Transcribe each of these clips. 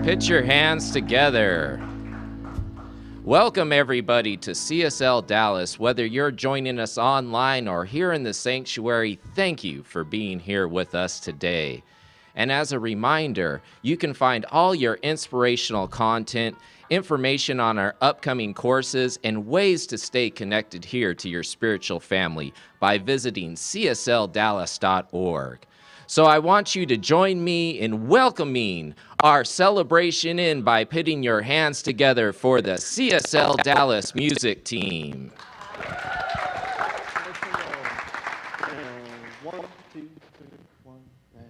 Put your hands together. Welcome everybody to CSL Dallas. Whether you're joining us online or here in the sanctuary, thank you for being here with us today. And as a reminder, you can find all your inspirational content, information on our upcoming courses, and ways to stay connected here to your spiritual family by visiting csldallas.org. So I want you to join me in welcoming our celebration in by putting your hands together for the CSL Dallas music team. 1, 2, 3, 1, ready.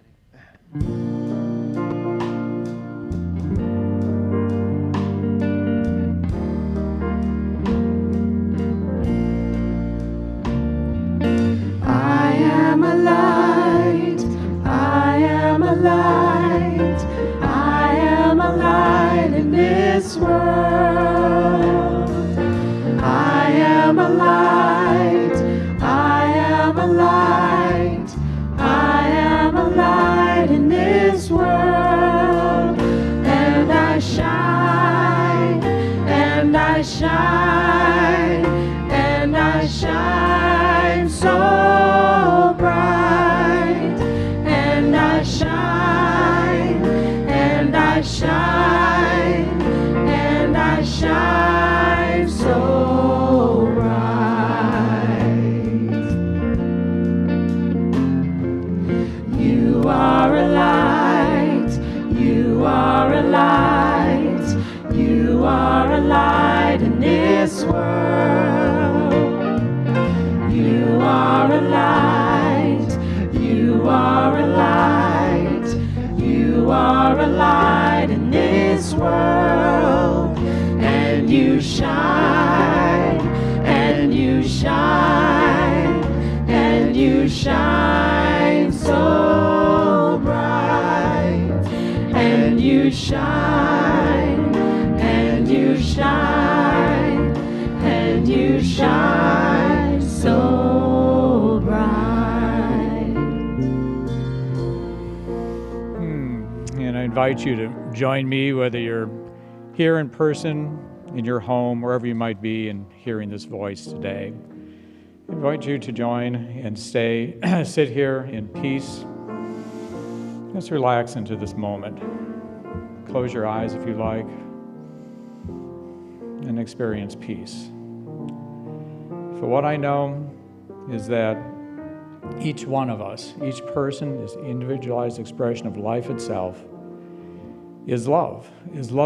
I am a light, I am a light, I am a light in this world. I am a light, I am a light, I am a light in this world. And I shine, and I shine, and I shine so bright. And I shine, and I shine, and I shine so bright. You are a light, you are a light, you are a light in this world. You are a light, you are a light, you are a light in this world. And you shine, and you shine, and you shine so bright. And you shine, and you shine, and you shine so bright. And I invite you to join me, whether you're here in person, in your home, wherever you might be, and hearing this voice today. I invite you to join and stay, sit here in peace Just relax into this moment. Close your eyes if you like, and experience peace. For what I know is that each one of us, each person is individualized expression of life itself, is love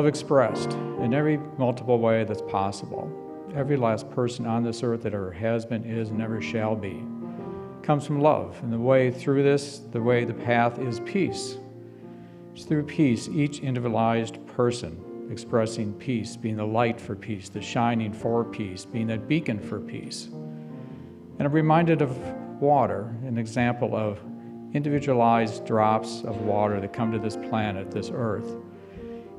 expressed in every multiple way that's possible. Every last person on this earth that ever has been, is, and ever shall be comes from love. And the way through this, the path is peace. It's through peace, each individualized person expressing peace, being the light for peace, the shining for peace, being that beacon for peace. And I'm reminded of water, an example of individualized drops of water that come to this planet, this earth.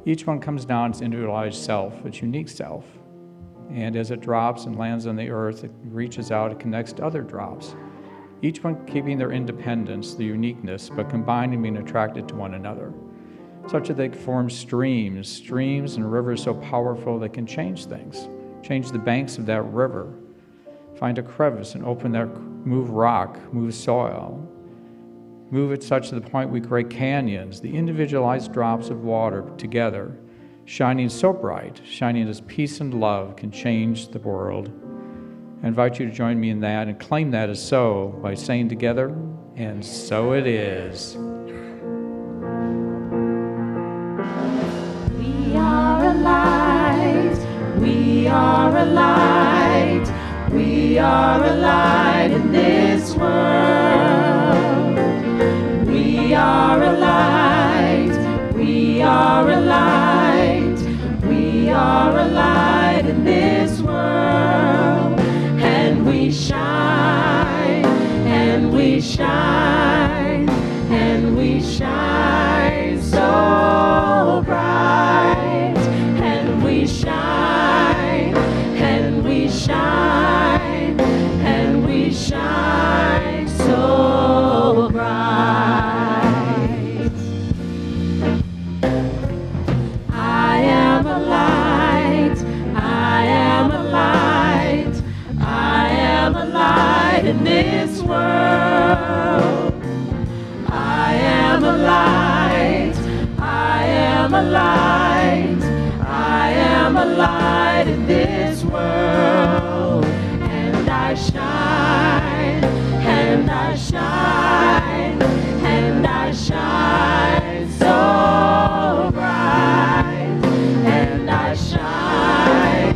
Each one comes down its individualized self, its unique self. And as it drops and lands on the earth, it reaches out, it connects to other drops. Each one keeping their independence, their uniqueness, but combining, being attracted to one another, such that they form streams and rivers so powerful they can change things, change the banks of that river, find a crevice and open that, move rock, move soil, move it such to the point we create canyons, the individualized drops of water together, shining so bright, shining as peace and love can change the world. I invite you to join me in that and claim that as so by saying together, and so it is. We are a light, we are a light, we are a light in this world. We are a light, we are a light, we are a light in this world. And we shine, and we shine, and we shine so bright. And we shine, and we shine, and we shine so bright. I am a light, I am a light, I am a light in this world. I am a light, I am a light, I am a light in this world. And I shine, and I shine, and I shine so bright. And I shine,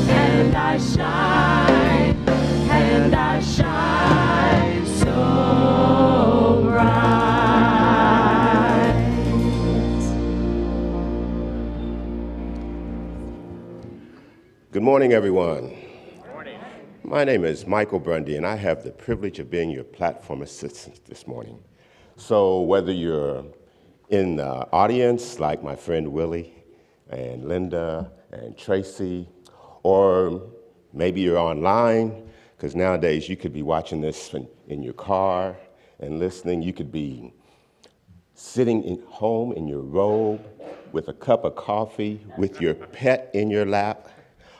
and I shine, and I shine so bright. Good morning, everyone. Good morning. My name is Michael Brundy, and I have the privilege of being your platform assistant this morning. So whether you're in the audience, like my friend Willie and Linda and Tracy, or maybe you're online, because nowadays you could be watching this in your car and listening. You could be sitting at home in your robe with a cup of coffee, with your pet in your lap.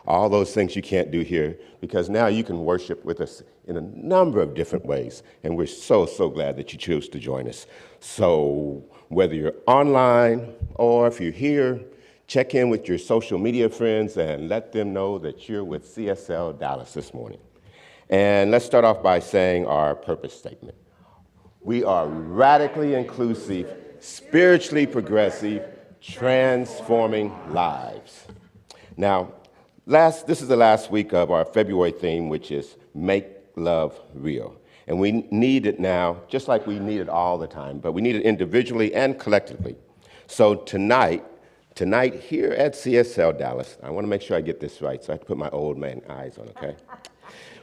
All those things you can't do here, because now you can worship with us in a number of different ways, and we're so glad that you chose to join us. So whether you're online or if you're here, check in with your social media friends and let them know that you're with CSL Dallas this morning. And let's start off by saying our purpose statement. We are radically inclusive, spiritually progressive, transforming lives. Now, this is the last week of our February theme, which is Make Love Real. And we need it now, just like we need it all the time, but we need it individually and collectively. So tonight here at CSL Dallas, I want to make sure I get this right, so I have to put my old man eyes on, okay?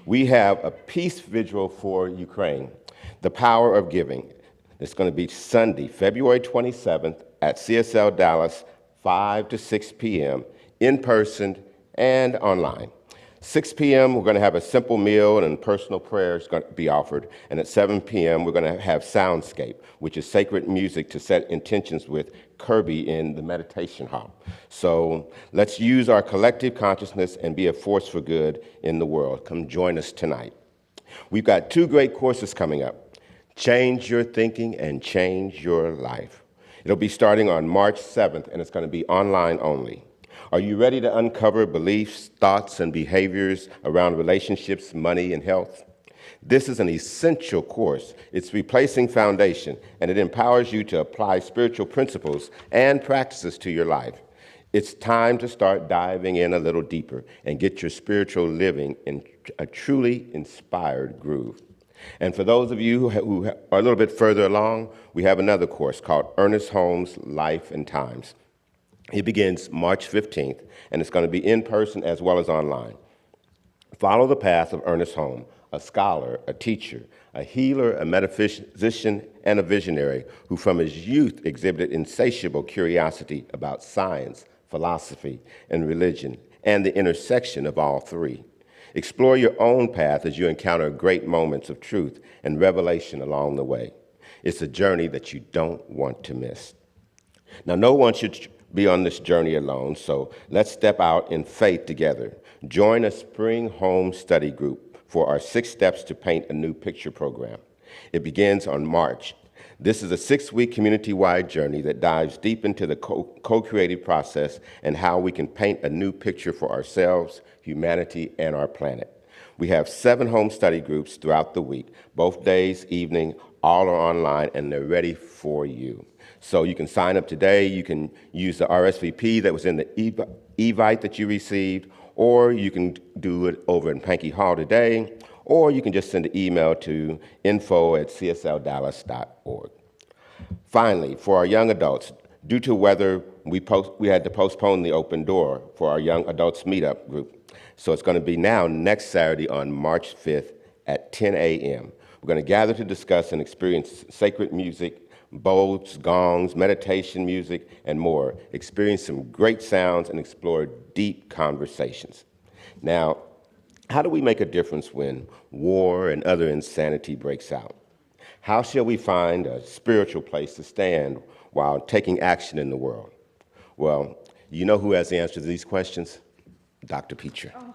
We have a peace vigil for Ukraine, the power of giving. It's going to be Sunday, February 27th at CSL Dallas, 5 to 6 p.m., in person and online. 6 p.m., we're going to have a simple meal and personal prayers going to be offered. And at 7 p.m., we're going to have Soundscape, which is sacred music to set intentions with Kirby in the meditation hall. So let's use our collective consciousness and be a force for good in the world. Come join us tonight. We've got 2 great courses coming up. Change Your Thinking and Change Your Life. It'll be starting on March 7th, and it's going to be online only. Are you ready to uncover beliefs, thoughts, and behaviors around relationships, money, and health? This is an essential course. It's replacing foundation, and it empowers you to apply spiritual principles and practices to your life. It's time to start diving in a little deeper and get your spiritual living in a truly inspired groove. And for those of you who are a little bit further along, we have another course called Ernest Holmes Life and Times. It begins March 15th, and it's going to be in person as well as online. Follow the path of Ernest Holmes, a scholar, a teacher, a healer, a metaphysician, and a visionary who from his youth exhibited insatiable curiosity about science, philosophy, and religion, and the intersection of all three. Explore your own path as you encounter great moments of truth and revelation along the way. It's a journey that you don't want to miss. Now, no one should be on this journey alone, so let's step out in faith together. Join a Spring Home Study Group for our 6 Steps to Paint a New Picture program. It begins on March. This is a 6-week community-wide journey that dives deep into the co-creative process and how we can paint a new picture for ourselves, humanity, and our planet. We have 7 home study groups throughout the week, both days, evening, all are online, and they're ready for you. So you can sign up today, you can use the RSVP that was in the Evite that you received, or you can do it over in Pankey Hall today, or you can just send an email to info@csldallas.org. Finally, for our young adults, due to weather, we had to postpone the open door for our young adults meetup group. So it's going to be now next Saturday on March 5th at 10 a.m. We're going to gather to discuss and experience sacred music, bowls, gongs, meditation music, and more. Experience some great sounds and explore deep conversations. Now, how do we make a difference when war and other insanity breaks out? How shall we find a spiritual place to stand while taking action in the world? Well, you know who has the answer to these questions? Dr. Peacher. Oh.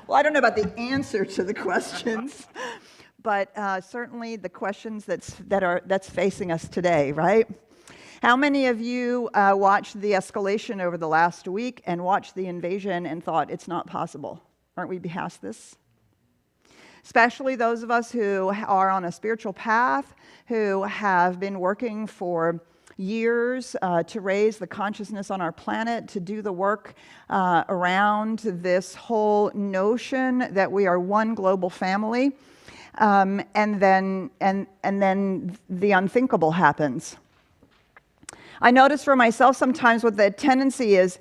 Well, I don't know about the answer to the questions, but certainly the questions that's facing us today, right? How many of you watched the escalation over the last week and watched the invasion and thought it's not possible? Aren't we past this? Especially those of us who are on a spiritual path, who have been working for years to raise the consciousness on our planet, to do the work around this whole notion that we are one global family, and then the unthinkable happens. I notice for myself sometimes what the tendency is,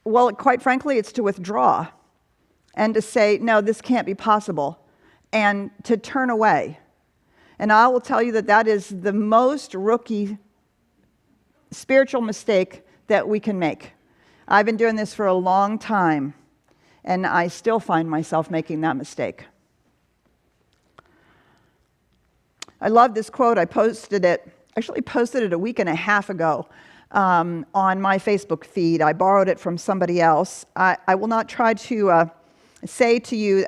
well, quite frankly, it's to withdraw and to say, no, this can't be possible, and to turn away. And I will tell you that that is the most rookie spiritual mistake that we can make. I've been doing this for a long time, and I still find myself making that mistake. I love this quote. I posted it a week and a half ago on my Facebook feed. I borrowed it from somebody else. I will not try to say to you,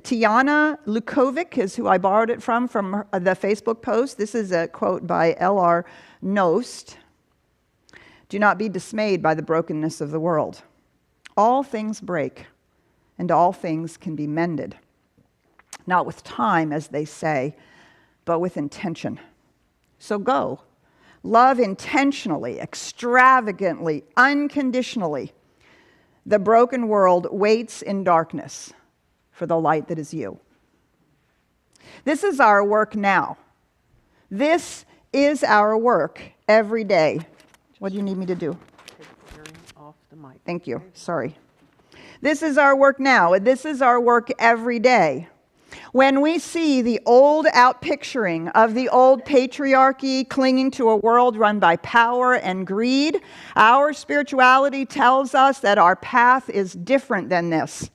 Tiana Lukovic is who I borrowed it from the Facebook post. This is a quote by L.R. Knost. Do not be dismayed by the brokenness of the world. All things break, and all things can be mended. Not with time, as they say, but with intention. So go. Love intentionally, extravagantly, unconditionally. The broken world waits in darkness for the light that is you. This is our work now. This is our work every day. What do you need me to do? Take the hearing off the mic. Thank you. Sorry. This is our work now. This is our work every day. When we see the old outpicturing of the old patriarchy clinging to a world run by power and greed, our spirituality tells us that our path is different than this.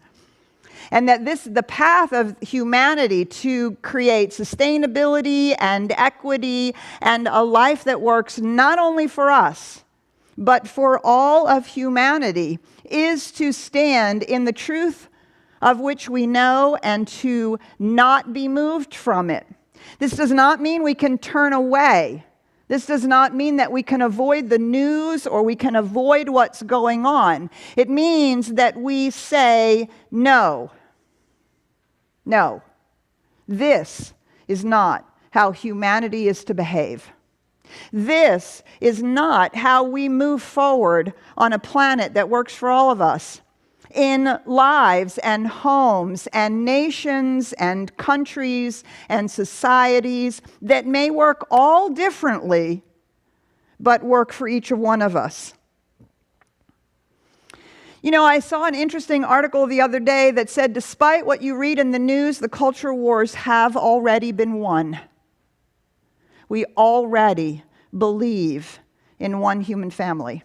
And that the path of humanity to create sustainability and equity and a life that works not only for us, but for all of humanity, is to stand in the truth of which we know and to not be moved from it. This does not mean we can turn away This does not mean that we can avoid the news or we can avoid what's going on. It means that we say, no. No. This is not how humanity is to behave. This is not how we move forward on a planet that works for all of us, in lives and homes and nations and countries and societies that may work all differently, but work for each one of us. You know, I saw an interesting article the other day that said, despite what you read in the news, the culture wars have already been won. We already believe in one human family.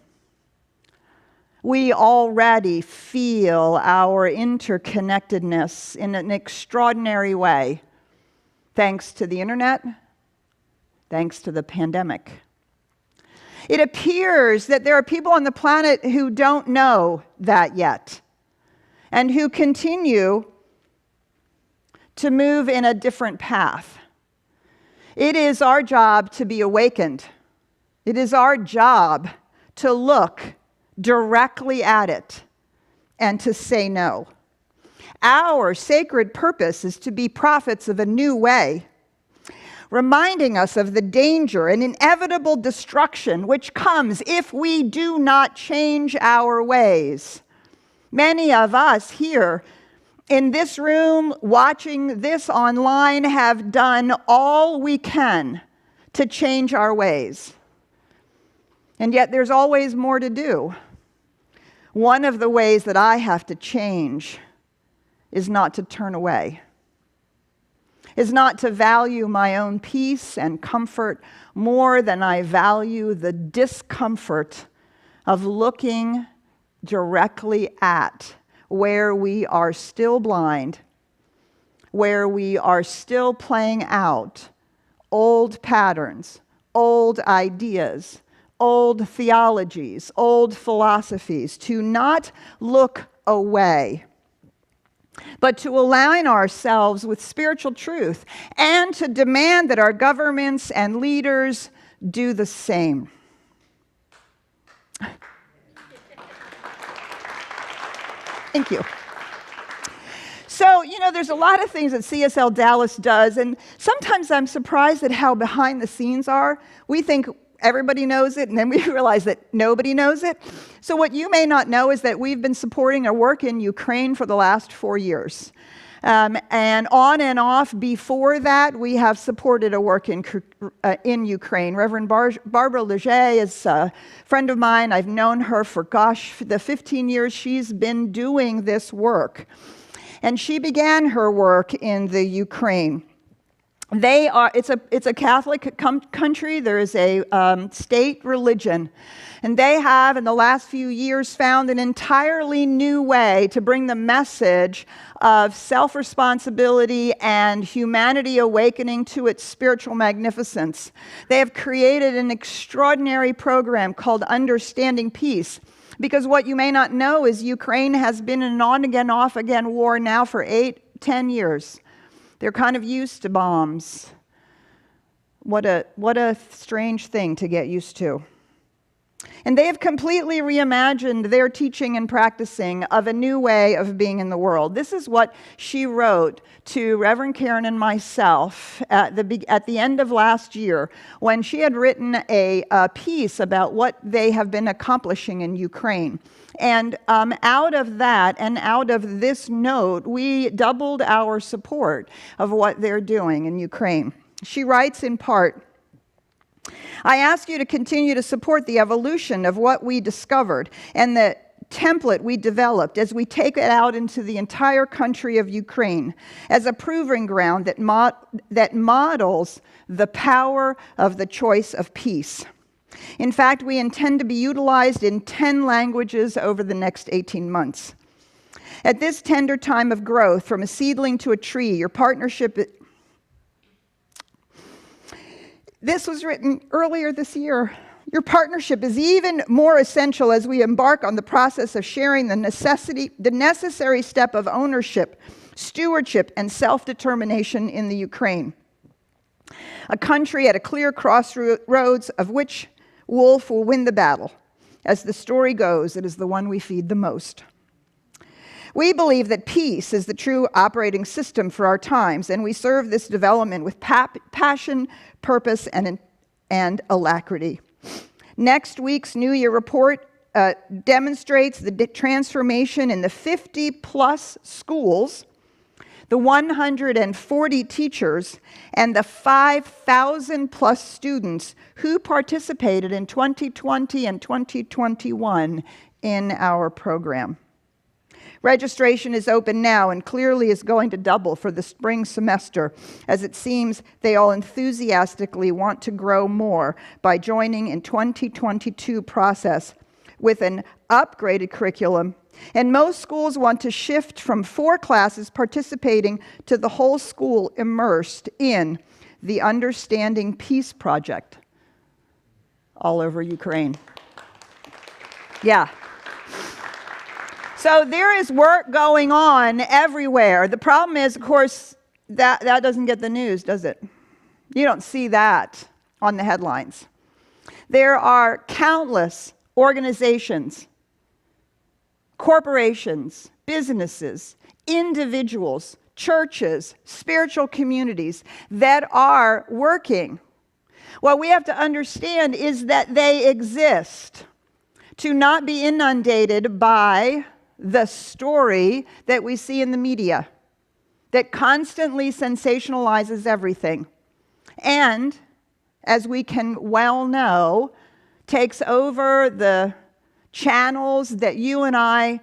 We already feel our interconnectedness in an extraordinary way, thanks to the internet, thanks to the pandemic. It appears that there are people on the planet who don't know that yet, and who continue to move in a different path. It is our job to be awakened. It is our job to look directly at it and to say no. Our sacred purpose is to be prophets of a new way, reminding us of the danger and inevitable destruction which comes if we do not change our ways. Many of us here in this room, watching this online, have done all we can to change our ways. And yet there's always more to do. One of the ways that I have to change is not to turn away, is not to value my own peace and comfort more than I value the discomfort of looking directly at where we are still blind, where we are still playing out old patterns, old ideas, old theologies, old philosophies, to not look away, but to align ourselves with spiritual truth and to demand that our governments and leaders do the same. Thank you. So, you know, there's a lot of things that CSL Dallas does, and sometimes I'm surprised at how behind the scenes are. We think everybody knows it, and then we realize that nobody knows it. So what you may not know is that we've been supporting our work in Ukraine for the last 4 years. And on and off before that, we have supported a work in Ukraine. Reverend Barbara Leger is a friend of mine. I've known her for, the 15 years she's been doing this work. And she began her work in the Ukraine. It's a Catholic country. There is a state religion. And they have, in the last few years, found an entirely new way to bring the message of self-responsibility and humanity awakening to its spiritual magnificence. They have created an extraordinary program called Understanding Peace. Because what you may not know is Ukraine has been in an on-again, off-again war now for 10 years. They're kind of used to bombs. What a strange thing to get used to. And they have completely reimagined their teaching and practicing of a new way of being in the world. This is what she wrote to Reverend Karen and myself at the end of last year, when she had written a piece about what they have been accomplishing in Ukraine. And out of that and out of this note, we doubled our support of what they're doing in Ukraine. She writes in part, I ask you to continue to support the evolution of what we discovered and the template we developed as we take it out into the entire country of Ukraine as a proving ground that models the power of the choice of peace. In fact, we intend to be utilized in 10 languages over the next 18 months. At this tender time of growth, from a seedling to a tree, your partnership... This was written earlier this year. Your partnership is even more essential as we embark on the process of sharing the necessary step of ownership, stewardship, and self-determination in the Ukraine. a country at a clear crossroads of which wolf will win the battle. As the story goes, it is the one we feed the most. We believe that peace is the true operating system for our times, and we serve this development with passion, purpose, and alacrity. Next week's New Year report demonstrates the transformation in the 50-plus schools, the 140 teachers, and the 5,000-plus students who participated in 2020 and 2021 in our program. Registration is open now and clearly is going to double for the spring semester, as it seems they all enthusiastically want to grow more by joining in 2022 process with an upgraded curriculum. And most schools want to shift from 4 classes participating to the whole school immersed in the Understanding Peace Project all over Ukraine. Yeah. So there is work going on everywhere. The problem is, of course, that doesn't get the news, does it? You don't see that on the headlines. There are countless organizations, corporations, businesses, individuals, churches, spiritual communities that are working. What we have to understand is that they exist to not be inundated by the story that we see in the media that constantly sensationalizes everything. And, as we can well know, takes over the channels that you and I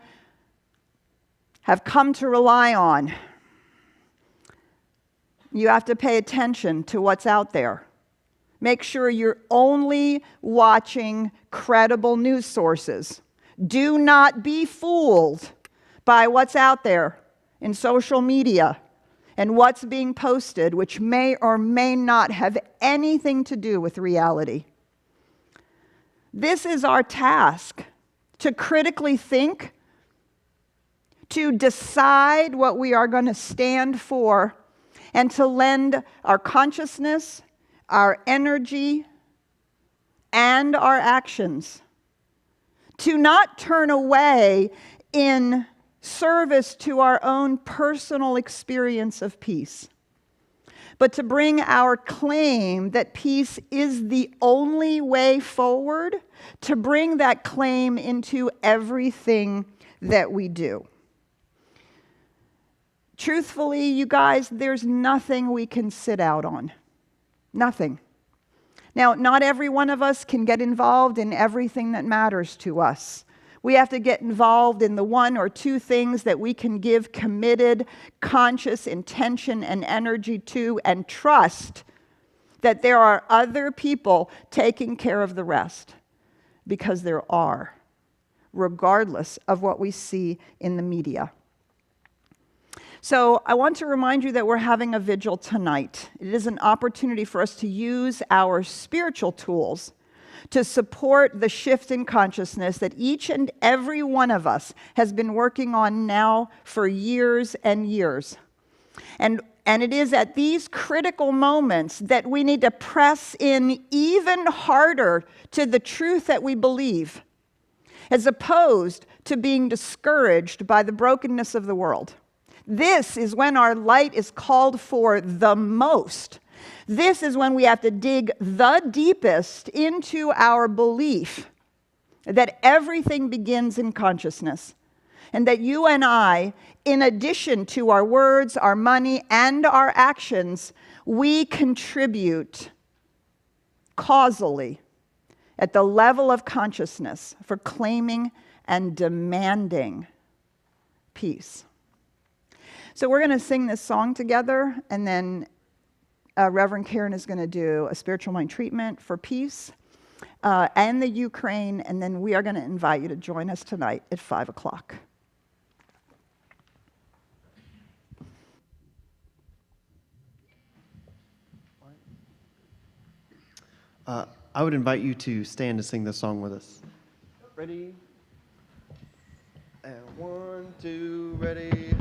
have come to rely on. You have to pay attention to what's out there. Make sure you're only watching credible news sources. Do not be fooled by what's out there in social media and what's being posted, which may or may not have anything to do with reality. This is our task, to critically think, to decide what we are going to stand for, and to lend our consciousness, our energy, and our actions. To not turn away in service to our own personal experience of peace, but to bring our claim that peace is the only way forward, to bring that claim into everything that we do. Truthfully, you guys, there's nothing we can sit out on. Nothing. Now, not every one of us can get involved in everything that matters to us. We have to get involved in the 1 or 2 things that we can give committed, conscious intention and energy to, and trust that there are other people taking care of the rest, because there are, regardless of what we see in the media. So I want to remind you that we're having a vigil tonight. It is an opportunity for us to use our spiritual tools to support the shift in consciousness that each and every one of us has been working on now for years and years. And it is at these critical moments that we need to press in even harder to the truth that we believe, as opposed to being discouraged by the brokenness of the world. This is when our light is called for the most. This is when we have to dig the deepest into our belief that everything begins in consciousness, and that you and I, in addition to our words, our money, and our actions, we contribute causally at the level of consciousness for claiming and demanding peace. So we're going to sing this song together, and then Reverend Karen is going to do a spiritual mind treatment for peace and the Ukraine, and then we are going to invite you to join us tonight at 5 o'clock. I would invite you to stand to sing this song with us. Ready? And 1, 2, ready.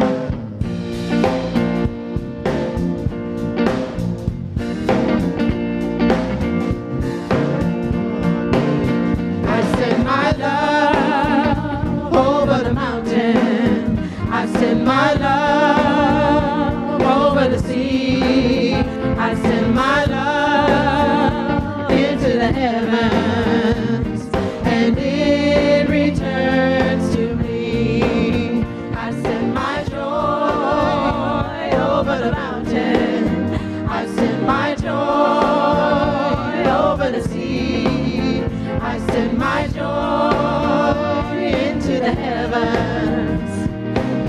heavens,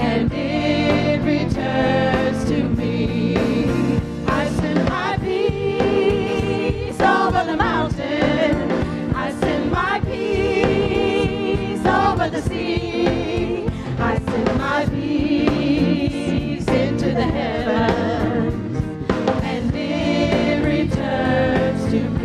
and it returns to me. I send my peace over the mountain. I send my peace over the sea. I send my peace into the heavens, and it returns to me.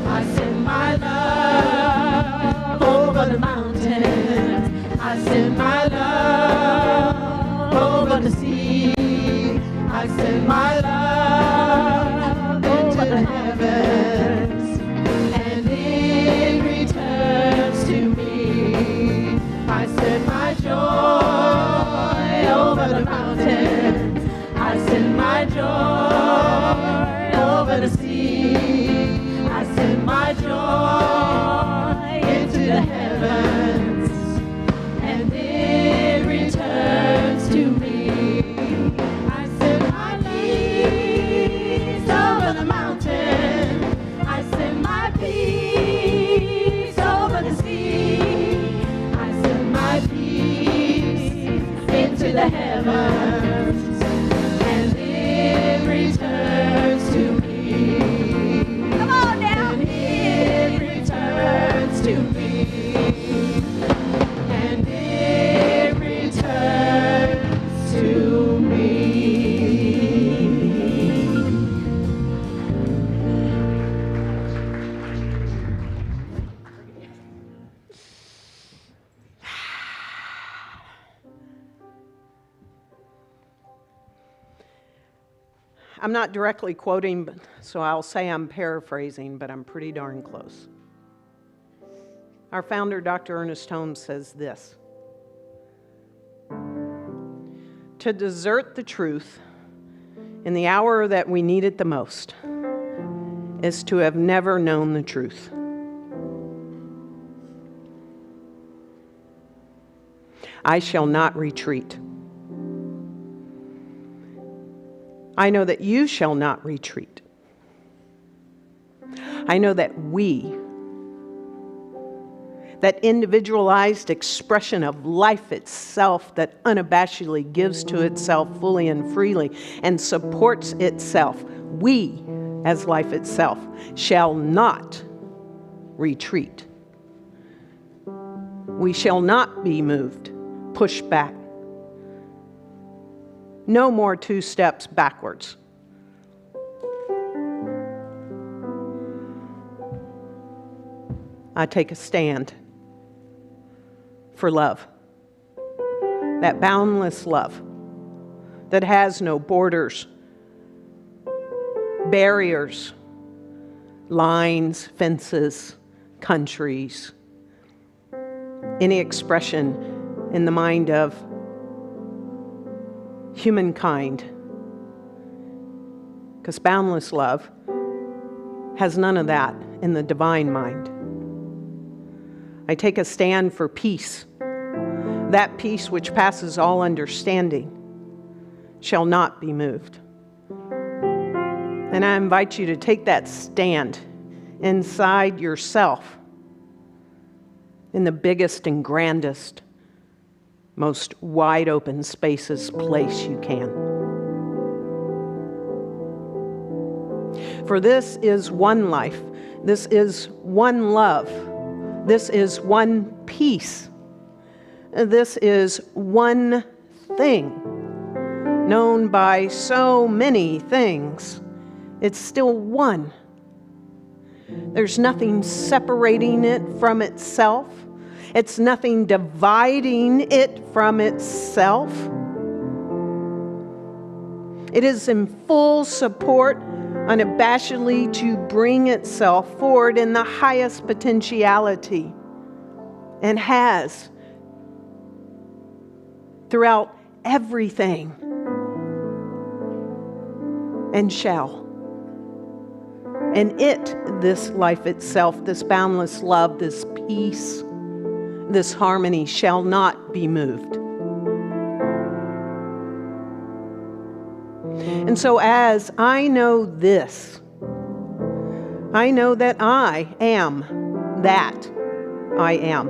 I send my love over the mountains. I send my love over the sea. I send my love into the heavens, and it returns to me. I send my joy over the mountains. I send my joy over the sea. I send my joy into the heavens, and it returns to me. I send my peace over the mountain. I send my peace over the sea. I send my peace into the heavens, and it returns to me. Come on now. And it returns to me. And it returns to me. I'm not directly quoting, so I'll say I'm paraphrasing, but I'm pretty darn close. Our founder, Dr. Ernest Holmes, says this: to desert the truth in the hour that we need it the most is to have never known the truth. I shall not retreat. I know that you shall not retreat. I know that we, that individualized expression of life itself that unabashedly gives to itself fully and freely and supports itself, we, as life itself, shall not retreat. We shall not be moved, pushed back. No more 2 steps backwards. I take a stand for love. That boundless love that has no borders, barriers, lines, fences, countries, any expression in the mind of humankind. Because boundless love has none of that in the divine mind. I take a stand for peace. That peace which passes all understanding shall not be moved. And I invite you to take that stand inside yourself in the biggest and grandest, most wide open spaces place you can. For this is one life. This is one love. This is one peace. This is one thing, known by so many things. It's still one. There's nothing separating it from itself. It's nothing dividing it from itself. It is in full support, unabashedly, to bring itself forward in the highest potentiality, and has throughout everything, and shall. And it, this life itself, this boundless love, this peace, this harmony shall not be moved. And so as I know this, I know that I am that I am.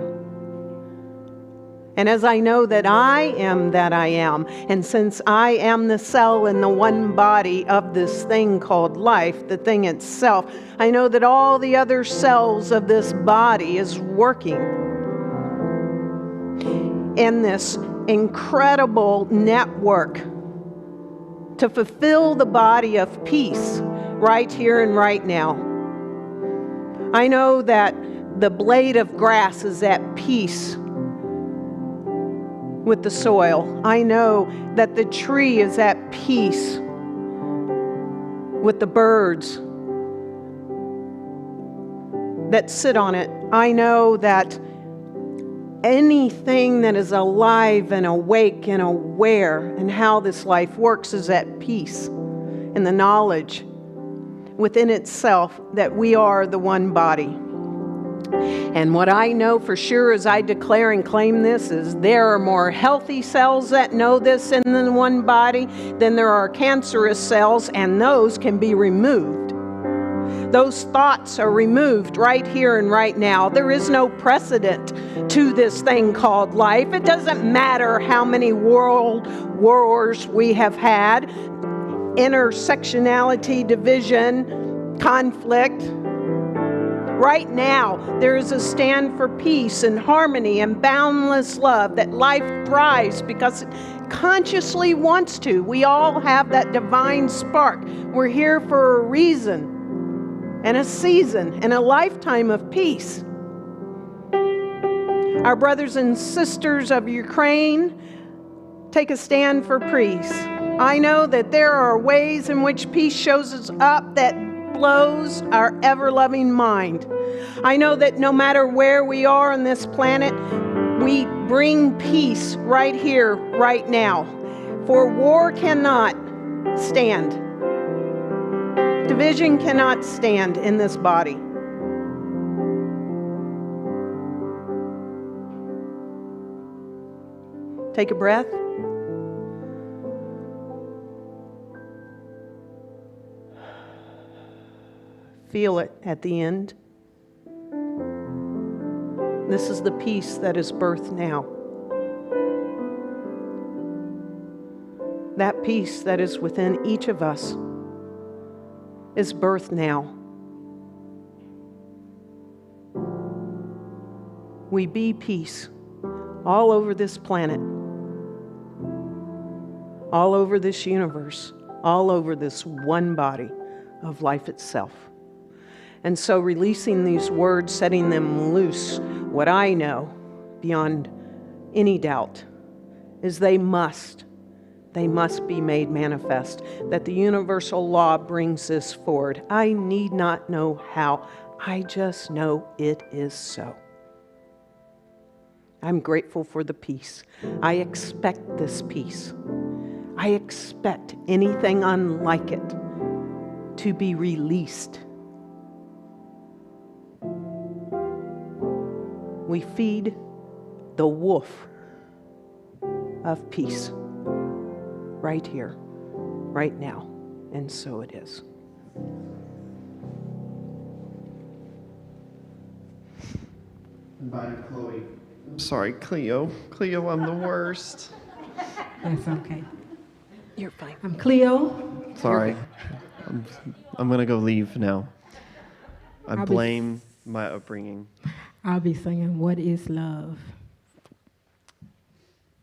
And as I know that I am that I am, and since I am the cell in the one body of this thing called life, the thing itself, I know that all the other cells of this body is working in this incredible network to fulfill the body of peace right here and right now. I know that the blade of grass is at peace with the soil. I know that the tree is at peace with the birds that sit on it. I know that anything that is alive and awake and aware and how this life works is at peace in the knowledge within itself that we are the one body. And what I know for sure as I declare and claim this is there are more healthy cells that know this in the one body than there are cancerous cells, and those can be removed. Those thoughts are removed right here and right now. There is no precedent to this thing called life. It doesn't matter how many world wars we have had, intersectionality, division, conflict. Right now, there is a stand for peace and harmony and boundless love, that life thrives because it consciously wants to. We all have that divine spark. We're here for a reason and a season and a lifetime of peace. Our brothers and sisters of Ukraine take a stand for peace. I know that there are ways in which peace shows us up that blows our ever-loving mind. I know that no matter where we are on this planet, we bring peace right here, right now. For war cannot stand. Division cannot stand in this body. Take a breath. Feel it at the end. This is the peace that is birthed now. That peace that is within each of us is birthed now. We be peace all over this planet, all over this universe, all over this one body of life itself. And so releasing these words, setting them loose, what I know beyond any doubt is they must be made manifest, that the universal law brings this forward. I need not know how, I just know it is so. I'm grateful for the peace. I expect this peace. I expect anything unlike it to be released. We feed the wolf of peace right here, right now, and so it is. Invited Chloe. I'm sorry, Cleo. Cleo, I'm the worst. That's okay. You're fine. I'm Cleo. Sorry. I'm going to go leave now. I I'll be- blame my upbringing. I'll be singing What is Love?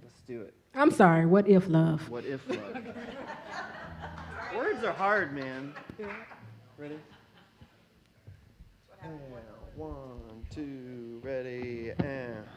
Let's do it. I'm sorry, What If Love? What if love? Words are hard, man. Ready? And 1, 2, ready, and...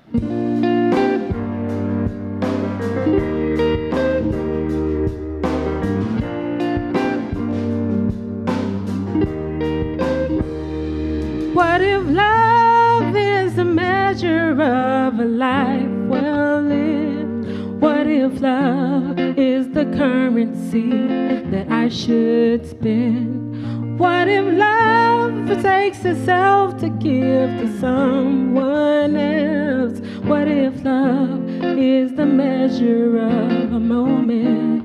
What if love is the measure of a life well lived? What if love is the currency that I should spend? What if love forsakes itself to give to someone else? What if love is the measure of a moment?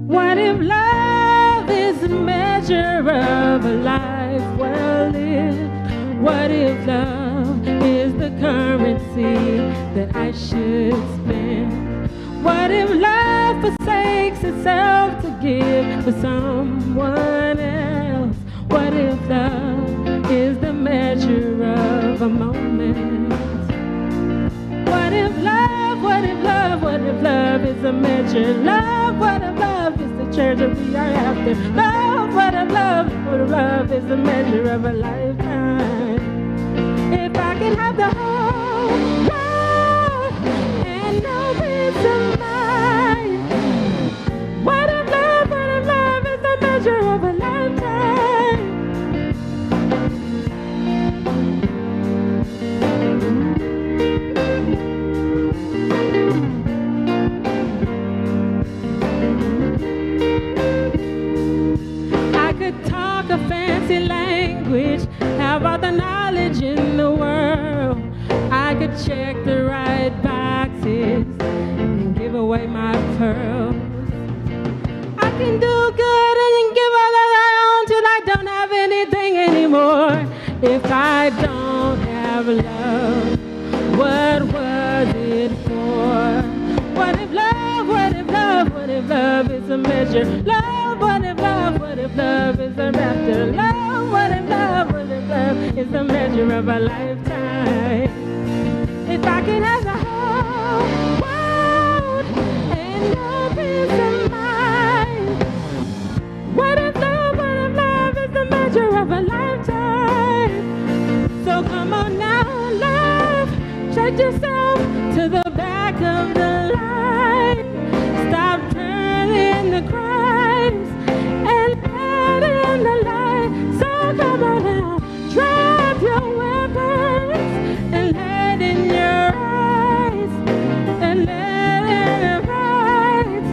What if love is the measure of a life well lived? What if love is the currency that I should spend? What if love forsakes itself to give for someone else? What if love is the measure of a moment? What if love, what if love, what if love is a measure? Love, what if love is the treasure we are after? Love, what if love is the measure of a lifetime? If I could have the whole world and no peace of mind. What if love is the measure of a lifetime? I could talk a fancy language, have all the knowledge in the world. I could check the right boxes and give away my pearls. I can do good and give all that I own till I don't have anything anymore. If I don't have love, what was it for? What if love, what if love, what if love is a measure? Love, what if love is a raptor? Love, what if love is the measure of a lifetime? If I could have the whole world and no peace of mind. What if love is the measure of a lifetime? So come on now, love, check yourself to the back of the line. Stop turning the crimes and let in the light. So come on now, drop your weapons and let in your eyes and let in the lights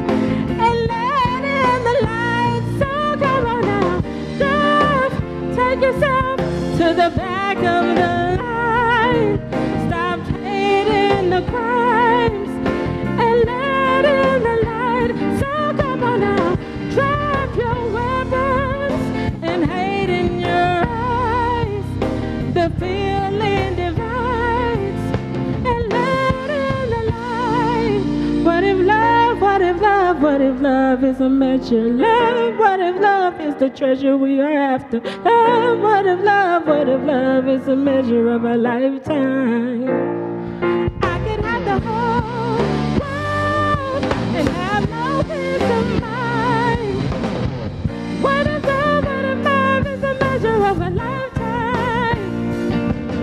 and let in the light. So come on now, take yourself to the back of the line. Stop hating the crimes and let in the light. So come on now, drop your weapons and hate in your eyes. The feeling divides and let in the light. What if love, what if love, what if love is a measure? Love, what if love is the treasure we are after? Love, what if love is a measure of a lifetime? I could have the whole world and have no peace of mind. What if love is a measure of a lifetime?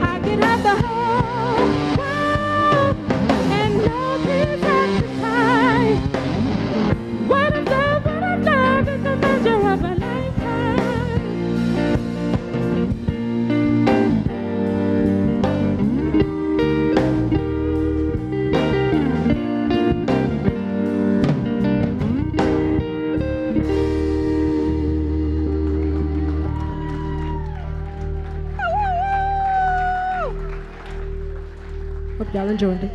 I could have the whole world and no peace at the time. What if love is a measure of a lifetime? Hope y'all enjoyed it.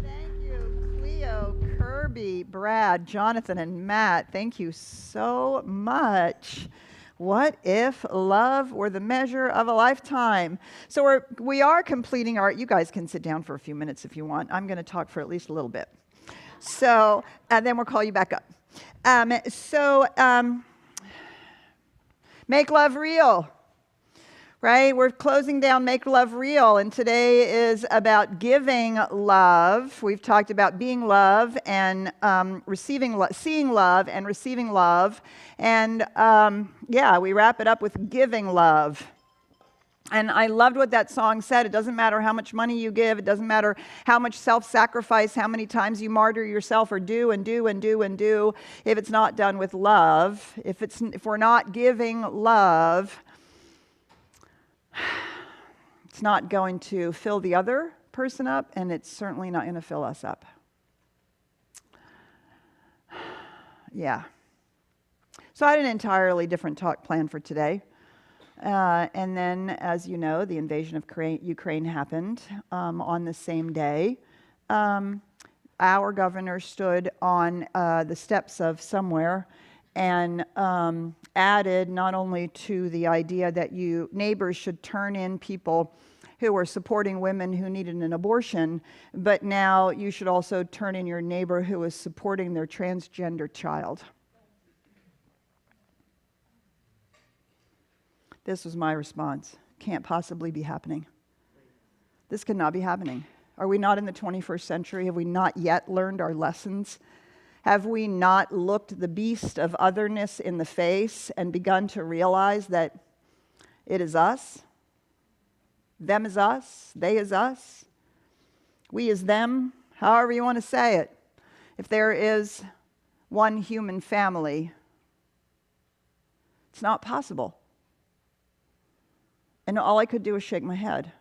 Thank you, Cleo, Kirby, Brad, Jonathan, and Matt. Thank you so much. What if love were the measure of a lifetime? So we are completing our, you guys can sit down for a few minutes if you want. I'm going to talk for at least a little bit. So, and then we'll call you back up. Make love real. Right? We're closing down Make Love Real, and today is about giving love. We've talked about being love and seeing love and receiving love. And we wrap it up with giving love. And I loved what that song said. It doesn't matter how much money you give. It doesn't matter how much self-sacrifice, how many times you martyr yourself or do and do and do and do. If it's not done with love, if we're not giving love, it's not going to fill the other person up, and it's certainly not going to fill us up. Yeah. So I had an entirely different talk planned for today. And then, as you know, the invasion of Ukraine happened on the same day. Our governor stood on the steps of somewhere and added not only to the idea that neighbors should turn in people who are supporting women who needed an abortion, but now you should also turn in your neighbor who is supporting their transgender child. This was my response. Can't possibly be happening. This cannot be happening. Are we not in the 21st century? Have we not yet learned our lessons? Have we not looked the beast of otherness in the face and begun to realize that it is us? Them is us, they is us, we is them, however you want to say it. If there is one human family, it's not possible. And all I could do was shake my head.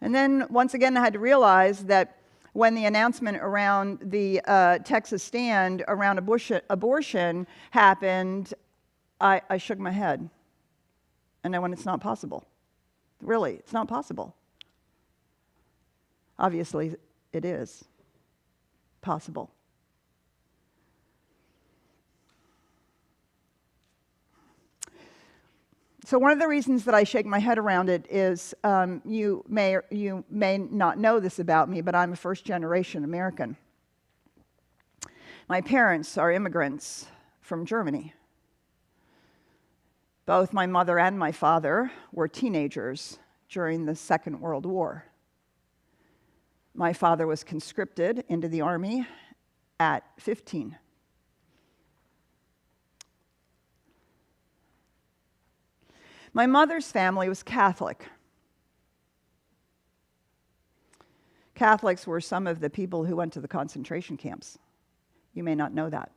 And then, once again, I had to realize that when the announcement around the Texas stand around abortion happened, I shook my head. And I went, it's not possible. Really, it's not possible. Obviously, it is possible. So one of the reasons that I shake my head around it is you may not know this about me, but I'm a first-generation American. My parents are immigrants from Germany. Both my mother and my father were teenagers during the Second World War. My father was conscripted into the army at 15. My mother's family was Catholic. Catholics were some of the people who went to the concentration camps. You may not know that.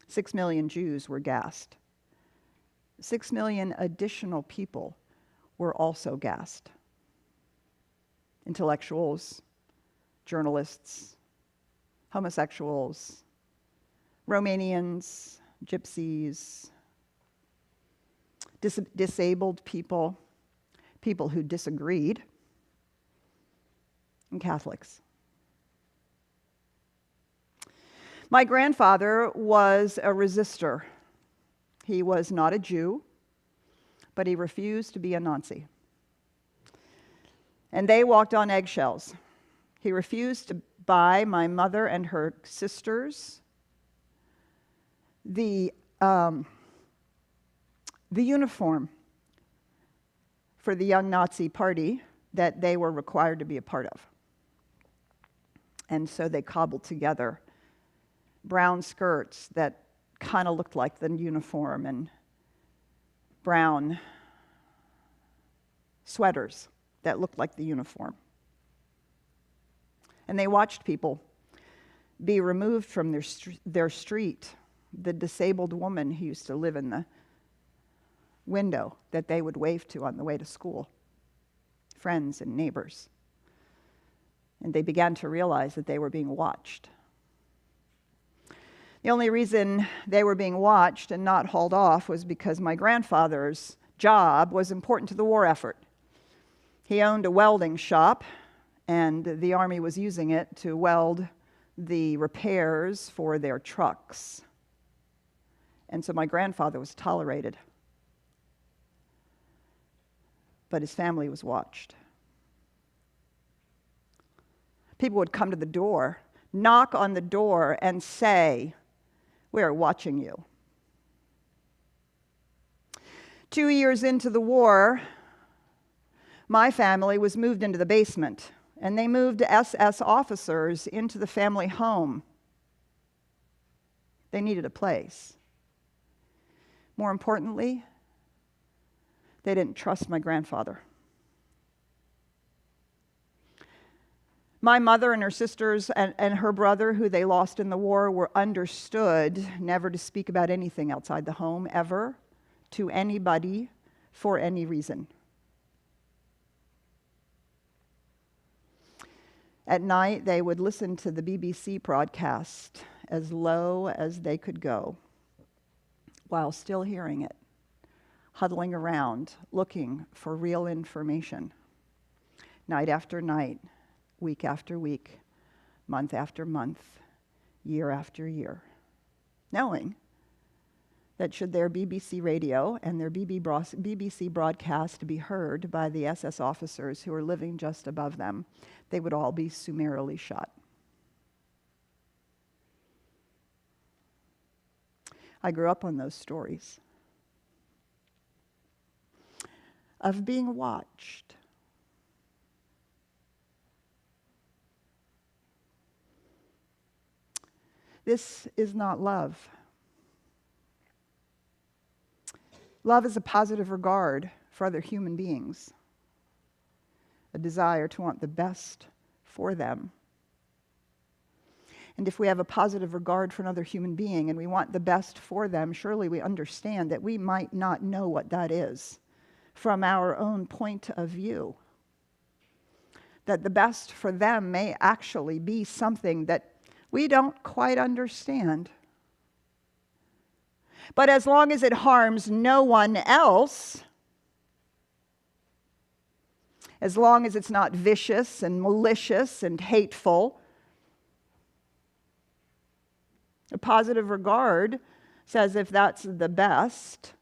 6 million Jews were gassed. 6 million additional people were also gassed. Intellectuals, journalists, homosexuals, Romanians, gypsies, disabled people, people who disagreed, and Catholics. My grandfather was a resistor. He was not a Jew, but he refused to be a Nazi. And they walked on eggshells. He refused to buy my mother and her sisters the uniform for the young Nazi party that they were required to be a part of. And so they cobbled together brown skirts that kind of looked like the uniform and brown sweaters that looked like the uniform. And they watched people be removed from their street. The disabled woman who used to live in the window that they would wave to on the way to school, friends and neighbors. And they began to realize that they were being watched. The only reason they were being watched and not hauled off was because my grandfather's job was important to the war effort. He owned a welding shop, and the Army was using it to weld the repairs for their trucks. And so my grandfather was tolerated, but his family was watched. People would come to the door, knock on the door, and say, "We are watching you." 2 years into the war, my family was moved into the basement, and they moved SS officers into the family home. They needed a place. More importantly, they didn't trust my grandfather. My mother and her sisters and her brother, who they lost in the war, were understood never to speak about anything outside the home, ever, to anybody, for any reason. At night, they would listen to the BBC broadcast as low as they could go, while still hearing it, huddling around, looking for real information. Night after night, week after week, month after month, year after year. knowing that should their BBC radio and their BBC broadcast be heard by the SS officers who are living just above them, they would all be summarily shot. I grew up on those stories of being watched. This is not love. Love is a positive regard for other human beings, a desire to want the best for them. And if we have a positive regard for another human being and we want the best for them, surely we understand that we might not know what that is from our own point of view. That the best for them may actually be something that we don't quite understand. But as long as it harms no one else, as long as it's not vicious and malicious and hateful, a positive regard says if that's the best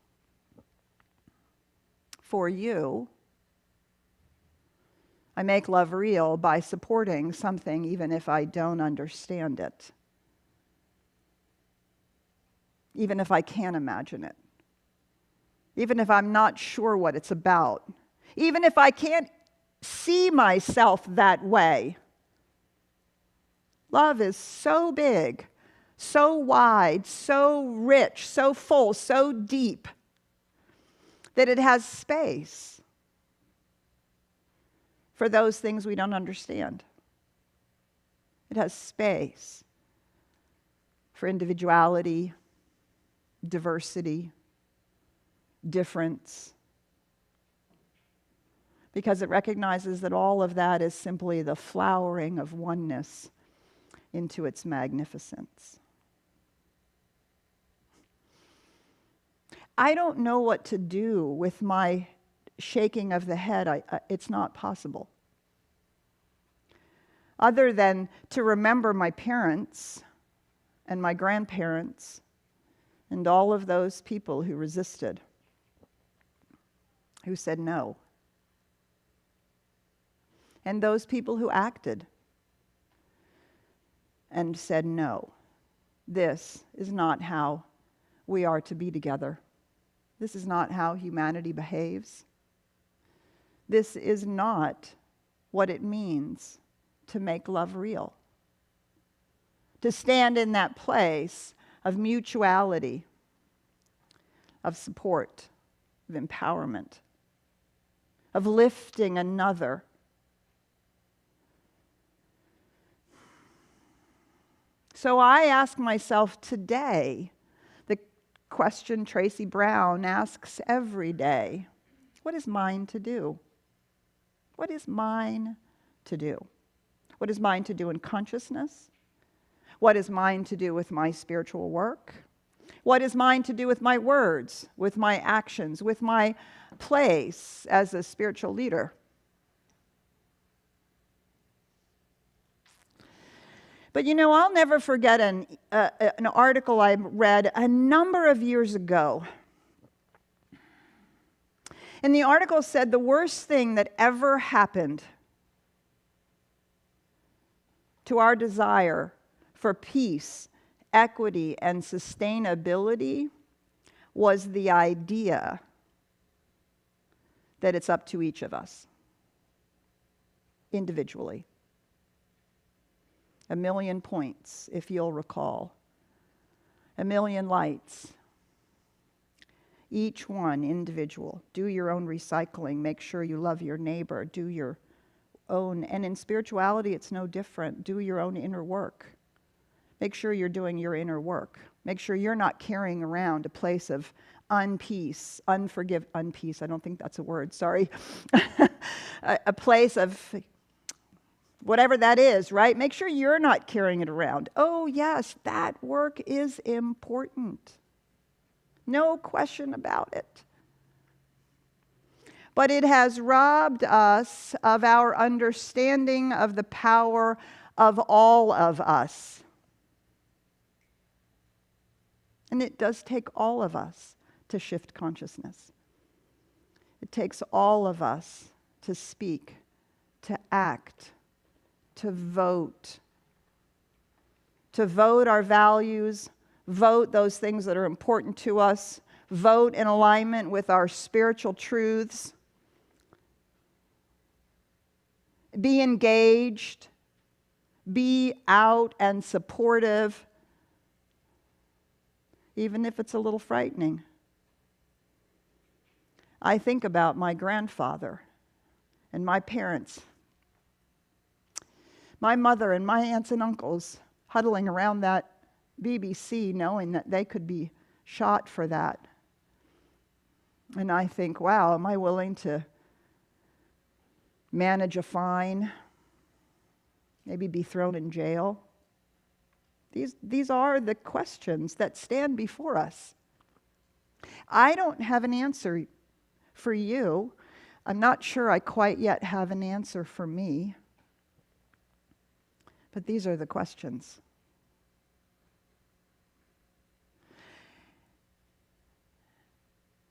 for you, I make love real by supporting something even if I don't understand it. Even if I can't imagine it. Even if I'm not sure what it's about. Even if I can't see myself that way. Love is so big, so wide, so rich, so full, so deep, that it has space for those things we don't understand. It has space for individuality, diversity, difference, because it recognizes that all of that is simply the flowering of oneness into its magnificence. I don't know what to do with my shaking of the head. It's not possible. Other than to remember my parents and my grandparents and all of those people who resisted, who said no. And those people who acted and said no. This is not how we are to be together. This is not how humanity behaves. This is not what it means to make love real. To stand in that place of mutuality, of support, of empowerment, of lifting another. So I ask myself today the question Tracy Brown asks every day: what is mine to do? What is mine to do? What is mine to do in consciousness? What is mine to do with my spiritual work? What is mine to do with my words, with my actions, with my place as a spiritual leader? But you know, I'll never forget an article I read a number of years ago. And the article said the worst thing that ever happened to our desire for peace, equity, and sustainability was the idea that it's up to each of us, individually. 1,000,000 points, if you'll recall. 1,000,000 lights. Each one individual. Do your own recycling. Make sure you love your neighbor. Do your own. And in spirituality, it's no different. Do your own inner work. Make sure you're doing your inner work. Make sure you're not carrying around a place of unpeace, unpeace, I don't think that's a word, sorry. a place of whatever that is, right? Make sure you're not carrying it around. Oh, yes, that work is important. No question about it. But it has robbed us of our understanding of the power of all of us. And it does take all of us to shift consciousness. It takes all of us to speak, to act, to vote our values, vote those things that are important to us, vote in alignment with our spiritual truths, be engaged, be out and supportive, even if it's a little frightening. I think about my grandfather and my parents, my mother and my aunts and uncles huddling around that BBC knowing that they could be shot for that. And I think, wow, am I willing to manage a fine, maybe be thrown in jail? These are the questions that stand before us. I don't have an answer for you. I'm not sure I quite yet have an answer for me. But these are the questions.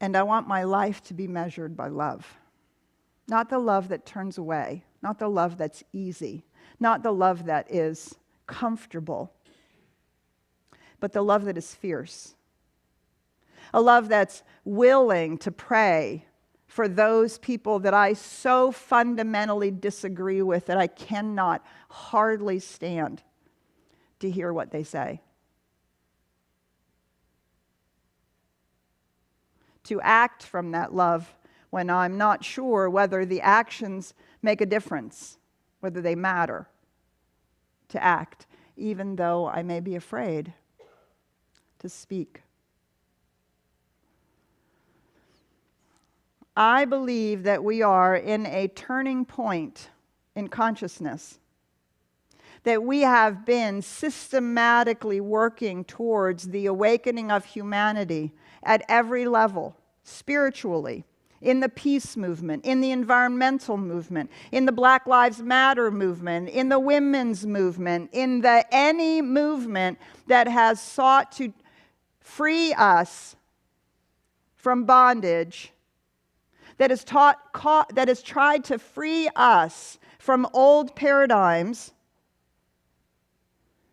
And I want my life to be measured by love. Not the love that turns away, not the love that's easy, not the love that is comfortable, but the love that is fierce. A love that's willing to pray for those people that I so fundamentally disagree with that I cannot hardly stand to hear what they say. To act from that love when I'm not sure whether the actions make a difference, whether they matter. To act, even though I may be afraid to speak. I believe that we are in a turning point in consciousness, that we have been systematically working towards the awakening of humanity at every level, spiritually, in the peace movement, in the environmental movement, in the Black Lives Matter movement, in the women's movement, in the any movement that has sought to free us from bondage, that has tried to free us from old paradigms.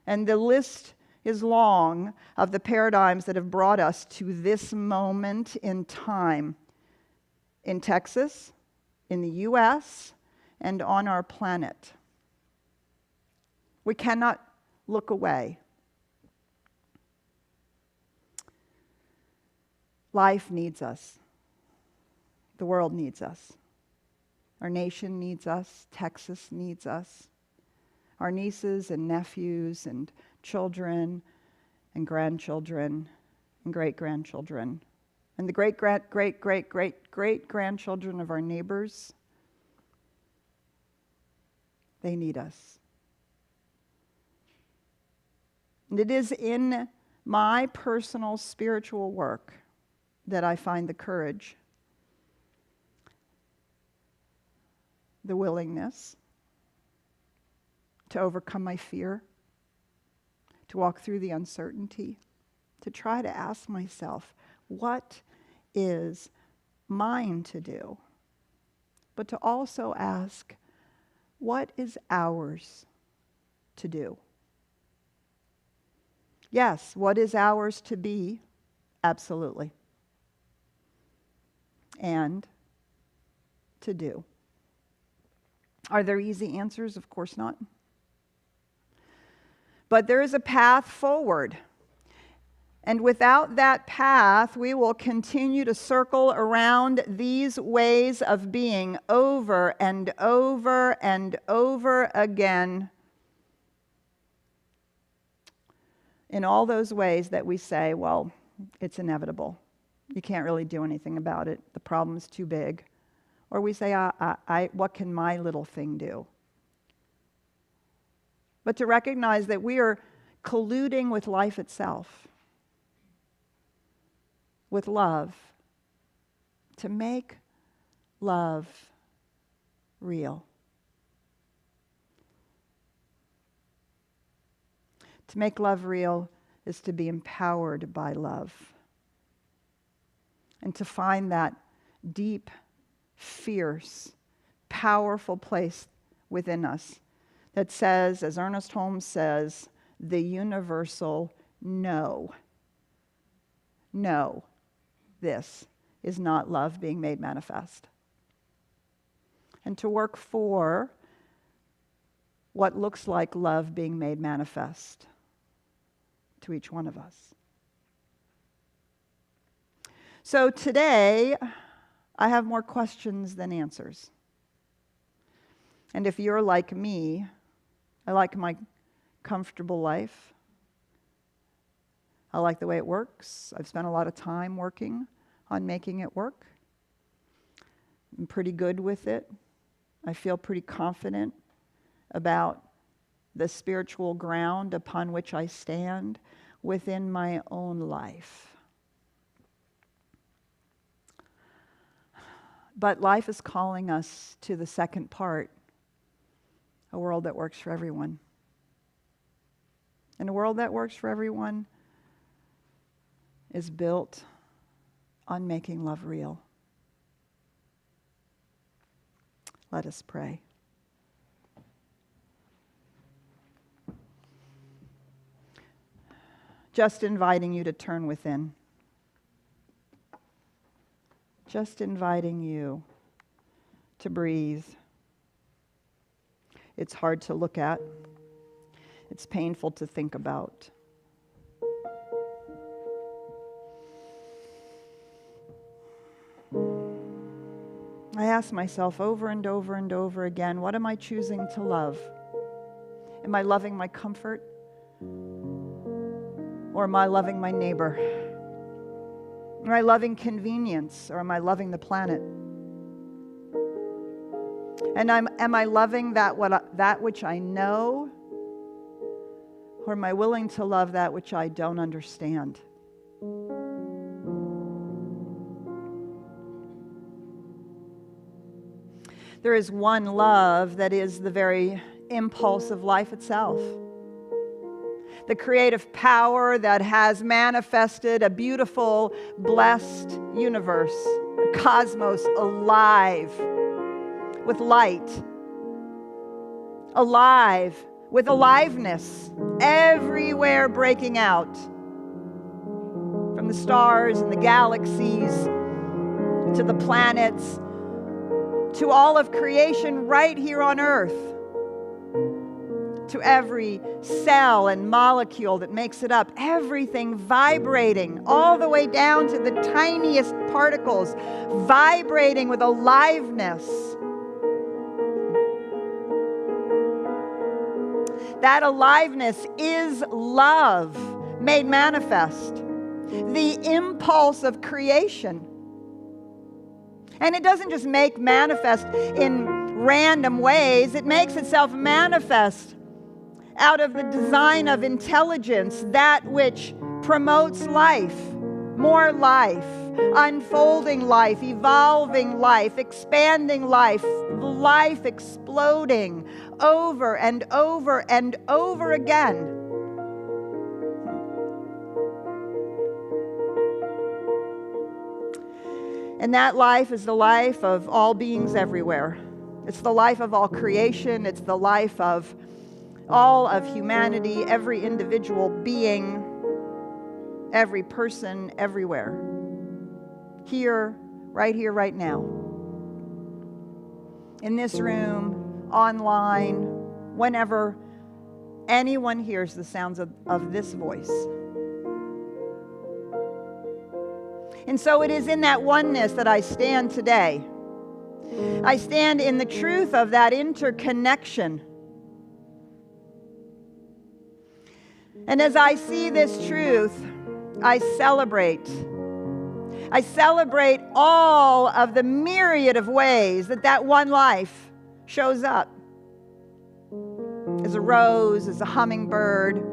And the list is long of the paradigms that have brought us to this moment in time in Texas, in the U.S., and on our planet. We cannot look away. Life needs us. The world needs us. Our nation needs us. Texas needs us. Our nieces and nephews and children and grandchildren and great-grandchildren and the great-grandchildren of our neighbors, they need us. And it is in my personal spiritual work that I find the courage, the willingness to overcome my fear, to walk through the uncertainty, to try to ask myself, what is mine to do? But to also ask, what is ours to do? Yes, what is ours to be? Absolutely. And to do. Are there easy answers? Of course not. But there is a path forward. And without that path, we will continue to circle around these ways of being over and over and over again. In all those ways that we say, well, it's inevitable. You can't really do anything about it. The problem's too big. Or we say, what can my little thing do? But to recognize that we are colluding with life itself, with love, to make love real. To make love real is to be empowered by love. And to find that deep, fierce, powerful place within us that says, as Ernest Holmes says, the universal no. No, this is not love being made manifest. And to work for what looks like love being made manifest to each one of us. So today, I have more questions than answers. And if you're like me, I like my comfortable life. I like the way it works. I've spent a lot of time working on making it work. I'm pretty good with it. I feel pretty confident about the spiritual ground upon which I stand within my own life. But life is calling us to the second part, a world that works for everyone. And a world that works for everyone is built on making love real. Let us pray. Just inviting you to turn within. Just inviting you to breathe. It's hard to look at. It's painful to think about. I ask myself over and over and over again, what am I choosing to love? Am I loving my comfort? Or am I loving my neighbor? Am I loving convenience, or am I loving the planet? And am I loving that which I know, or am I willing to love that which I don't understand? There is one love that is the very impulse of life itself. The creative power that has manifested a beautiful, blessed universe, a cosmos alive with light, alive with aliveness, everywhere breaking out, from the stars and the galaxies to the planets, to all of creation right here on earth, to every cell and molecule that makes it up, everything vibrating all the way down to the tiniest particles, vibrating with aliveness. That aliveness is love made manifest, the impulse of creation. And it doesn't just make manifest in random ways, it makes itself manifest out of the design of intelligence, that which promotes life, more life, unfolding life, evolving life, expanding life, life exploding over and over and over again. And that life is the life of all beings everywhere. It's the life of all creation. It's the life of all of humanity, every individual being, every person, everywhere. Here, right now. In this room, online, whenever anyone hears the sounds of this voice. And so it is in that oneness that I stand today. I stand in the truth of that interconnection. And as I see this truth, I celebrate. I celebrate all of the myriad of ways that one life shows up. As a rose, as a hummingbird,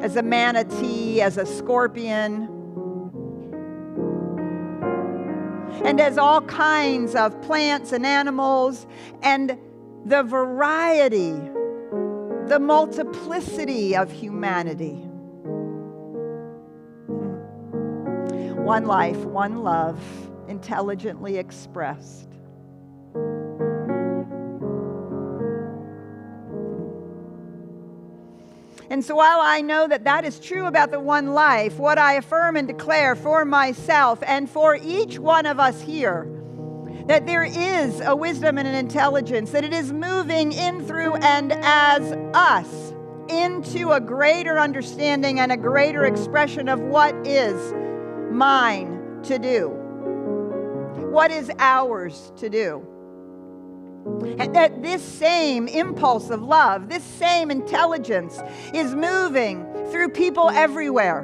as a manatee, as a scorpion, and as all kinds of plants and animals, and the variety, the multiplicity of humanity. one life, one love, intelligently expressed. And so while I know that that is true about the one life, what I affirm and declare for myself and for each one of us here, that there is a wisdom and an intelligence, that it is moving in, through, and as us into a greater understanding and a greater expression of what is mine to do, what is ours to do. And that this same impulse of love, this same intelligence is moving through people everywhere,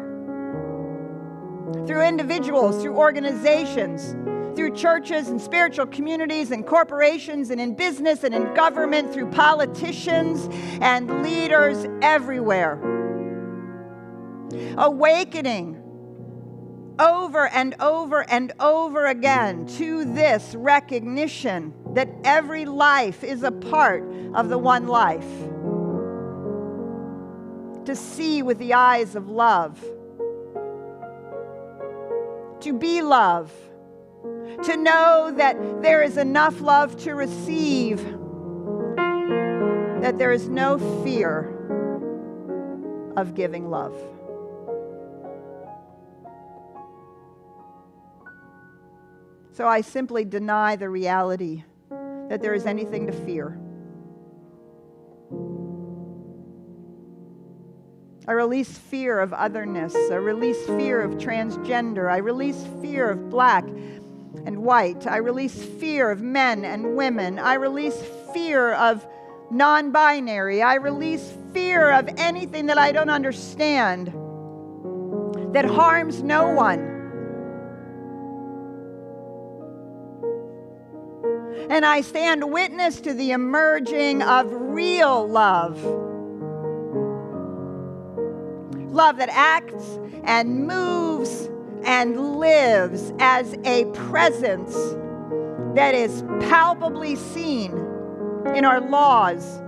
through individuals, through organizations, through churches and spiritual communities and corporations and in business and in government, through politicians and leaders everywhere. Awakening over and over and over again to this recognition that every life is a part of the one life. To see with the eyes of love. To be love. To know that there is enough love to receive. That there is no fear of giving love. So I simply deny the reality that there is anything to fear. I release fear of otherness. I release fear of transgender. I release fear of black and white. I release fear of men and women. I release fear of non-binary. I release fear of anything that I don't understand, that harms no one. And I stand witness to the emerging of real love. Love that acts and moves and lives as a presence that is palpably seen in our laws,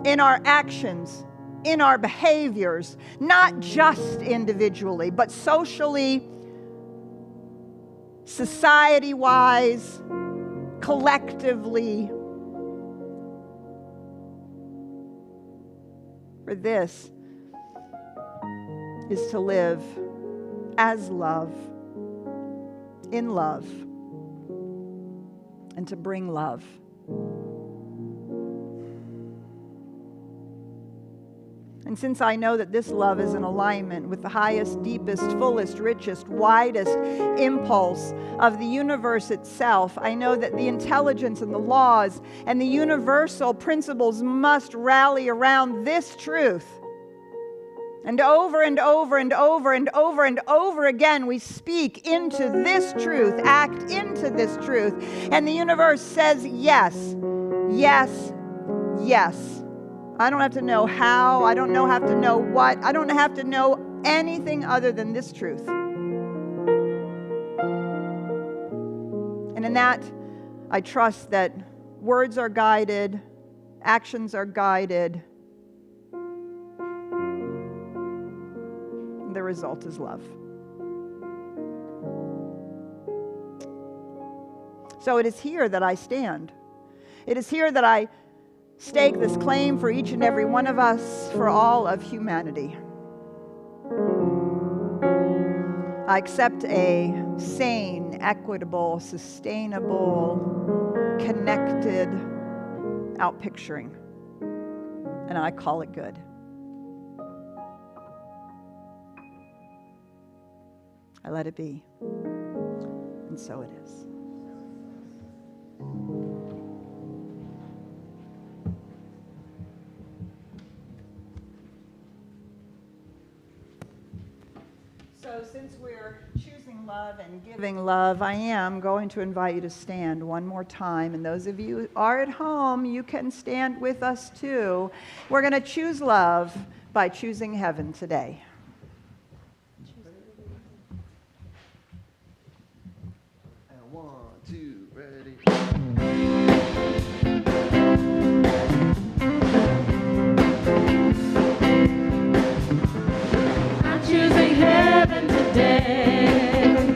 in our actions, in our behaviors, not just individually, but socially, society-wise, collectively. For this is to live as love, in love, and to bring love. And since I know that this love is in alignment with the highest, deepest, fullest, richest, widest impulse of the universe itself, I know that the intelligence and the laws and the universal principles must rally around this truth. And over and over and over and over and over again, we speak into this truth, act into this truth. And the universe says yes, yes, yes. I don't have to know how. I don't have to know what. I don't have to know anything other than this truth. And in that, I trust that words are guided, actions are guided. The result is love. So it is here that I stand. It is here that I stake this claim for each and every one of us, for all of humanity. I accept a sane, equitable, sustainable, connected outpicturing, and I call it good. I let it be, and so it is. So since we're choosing love and giving love, I am going to invite you to stand one more time. And those of you who are at home, you can stand with us too. We're going to choose love by choosing heaven today. And 1, 2, ready. I'm choosing heaven today.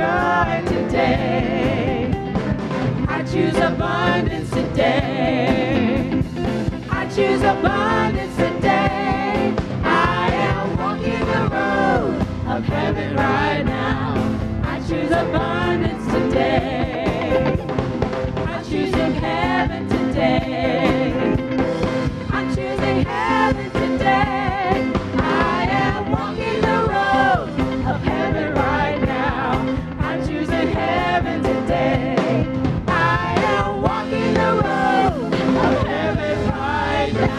joy today. I choose abundance today. I choose abundance today. I am walking the road of heaven right now. I choose abundance today. I'm choosing heaven today. I'm choosing heaven today. I am walking the road of heaven right now. I'm choosing heaven today. I am walking the road of heaven right now.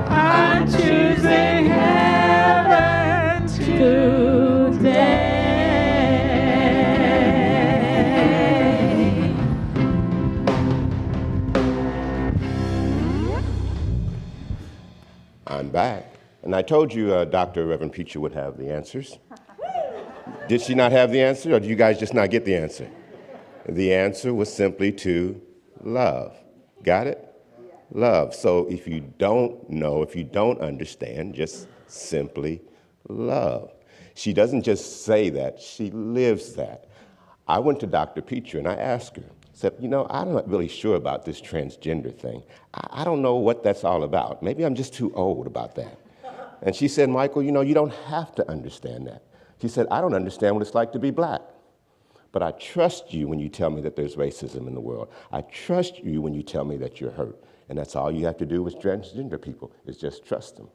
I'm choosing heaven today. I'm back. And I told you Dr. Reverend Preacher would have the answers. Did she not have the answer, or do you guys just not get the answer? The answer was simply to love. Got it? Love. So if you don't know, if you don't understand, just simply love. She doesn't just say that, she lives that. I went to Dr. Preacher and I asked her, said, I'm not really sure about this transgender thing. I don't know what that's all about. Maybe I'm just too old about that. And she said, Michael, you don't have to understand that. She said, I don't understand what it's like to be black. But I trust you when you tell me that there's racism in the world. I trust you when you tell me that you're hurt. And that's all you have to do with transgender people, is just trust them.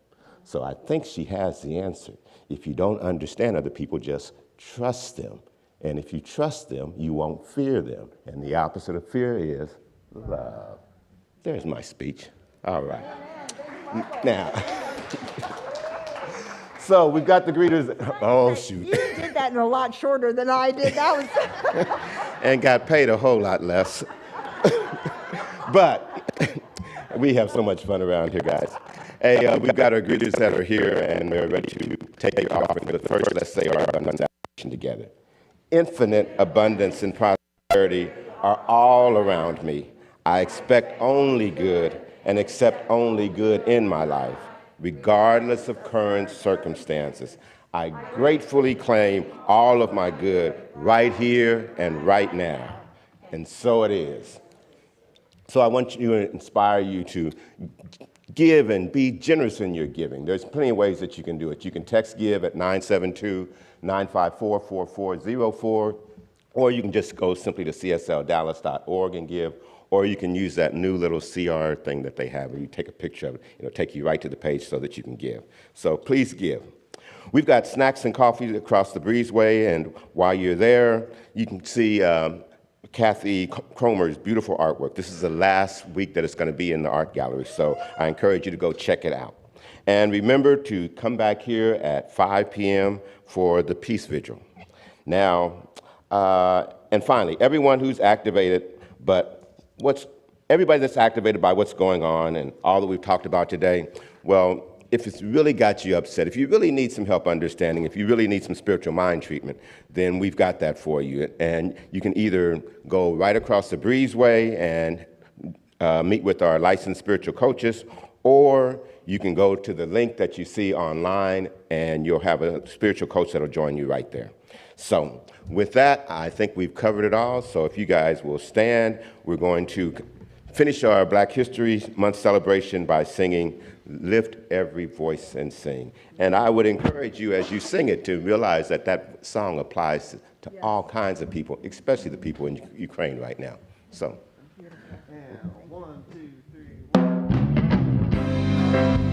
So I think she has the answer. If you don't understand other people, just trust them. And if you trust them, you won't fear them. And the opposite of fear is love. There's my speech. All right. Now, so we've got the greeters. Oh, shoot. You did that in a lot shorter than I did. That was. And got paid a whole lot less. But we have so much fun around here, guys. Hey, we've got our greeters that are here, and we're ready to take your offering. But first, let's say our abundance affirmation together. Infinite abundance and prosperity are all around me. I expect only good and accept only good in my life, regardless of current circumstances. I gratefully claim all of my good right here and right now. And so it is. So I want to inspire you to give and be generous in your giving. There's plenty of ways that you can do it. You can text give at 972-954-4404, or you can just go simply to csldallas.org and give, or you can use that new little CR thing that they have, where you take a picture of it. It'll take you right to the page so that you can give. So please give. We've got snacks and coffee across the breezeway, and while you're there, you can see Kathy Cromer's beautiful artwork. This is the last week that it's going to be in the art gallery, so I encourage you to go check it out. And remember to come back here at 5 p.m. for the Peace Vigil. Now, and finally, everyone who's activated, everybody that's activated by what's going on and all that we've talked about today, well, if it's really got you upset, if you really need some help understanding, if you really need some spiritual mind treatment, then we've got that for you. And you can either go right across the breezeway and meet with our licensed spiritual coaches, or you can go to the link that you see online and you'll have a spiritual coach that'll join you right there. So with that, I think we've covered it all. So if you guys will stand, we're going to finish our Black History Month celebration by singing Lift Every Voice and Sing. And I would encourage you as you sing it to realize that that song applies to all kinds of people, especially the people in Ukraine right now. So. And 1, 2, 3, 1.